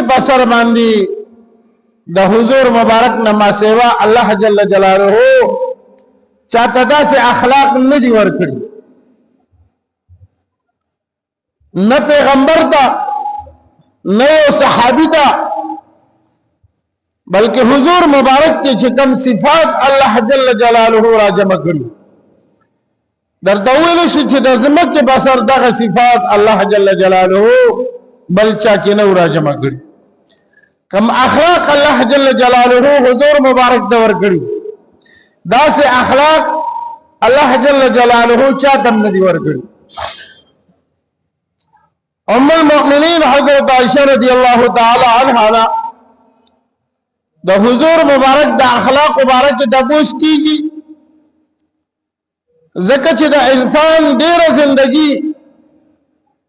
بسر باندې د حضور مبارک نما سیوا الله جل جلاله چاته داسې اخلاق نه دي ورکړي نه پیغمبر ته نه یو صحابي ته بلکې حضور مبارک کې چې کوم صفات الله جل جلاله را جمع کړي درته ویل شي چې د ځمکې بسر دغه صفات الله جل جلاله بل چا کې نه را جمع کړي کم اخلاق الله جل جلاله حضور مبارک دور کړي داسې اخلاق الله جل جلاله چا تم نه دي ورکړي ام المؤمنین حضرت عائشہ رضی اللہ تعالی عنہا د حضور مبارک د اخلاق مبارک د پوښ کیږي ځکه چې د انسان ډیره زندگی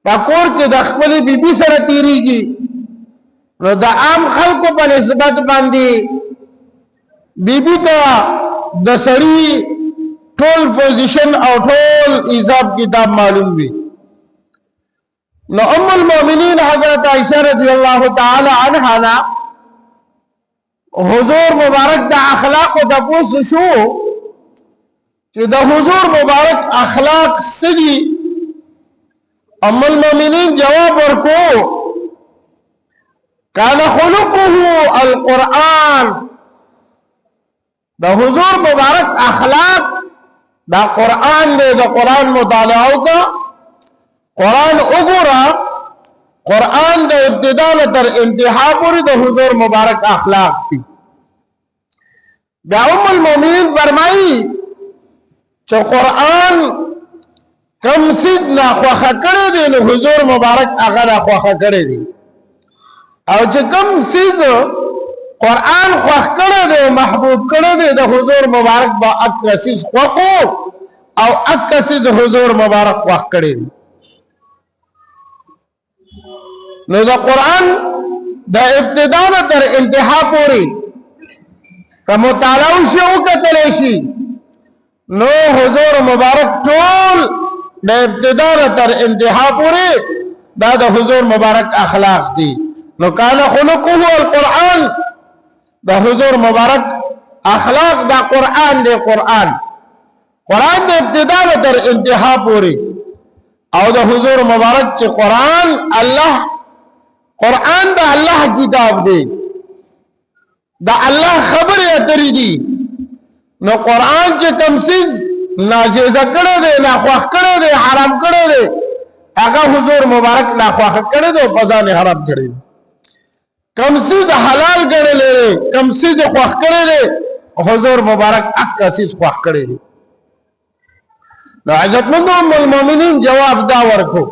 پاکور کې د خپل بیبي سره تیریږي نو د عام خلکو په نسبت باندې بیبي ته د سړي ټول پوزیشن او ټول حساب کتاب معلوم وي نو ام المؤمنین حضرت عائشہ رضی اللہ تعالی عنہا حضور مبارک د اخلاق د پوس شو چې د حضور مبارک اخلاق سدي ام المؤمنین جواب ورکو کان خلقه القرآن د حضور مبارک اخلاق دا قرآن دے دا قرآن مطالعه کا قرآن اگورا قرآن دا ابتدا تر انتہا پوری دا حضور مبارک اخلاق تھی بیا ام المؤمنین فرمائی چو قرآن کم سید نا خواخا کرے دی نو حضور مبارک اغا نا خواخا کرے دی او چو کم سید قرآن خواخ کرے دی محبوب کرے دی دا حضور مبارک با اکا سیز خواخو او اکا سیز حضور مبارک خواخ کرے دی نو دا قرآن دا ابتدا تر انتہا پوری کا مطالعہ شو کتلیشی نو حضور مبارک ټول دا ابتدا تر انتہا پوری دا حضور مبارک اخلاق دی نو کان خلقه القرآن دا حضور مبارک اخلاق دا قرآن دے قرآن قرآن دا ابتدا تر انتہا پوری او دا حضور مبارک چی قرآن اللہ قرآن دا اللہ کتاب دے دا اللہ خبر اتری دی نو قرآن چی کم سیز ناجیزہ کڑے دے ناخواہ کڑے دے حرام کڑے دے اگا حضور مبارک ناخواہ کڑے دے فضان حرام کڑے دے کم سیز حلال کڑے لے دے کم سیز خواہ کڑے دے حضور مبارک اکا سیز خواہ کڑے دے نو عزت مندو ام المومنین جواب دا ورکو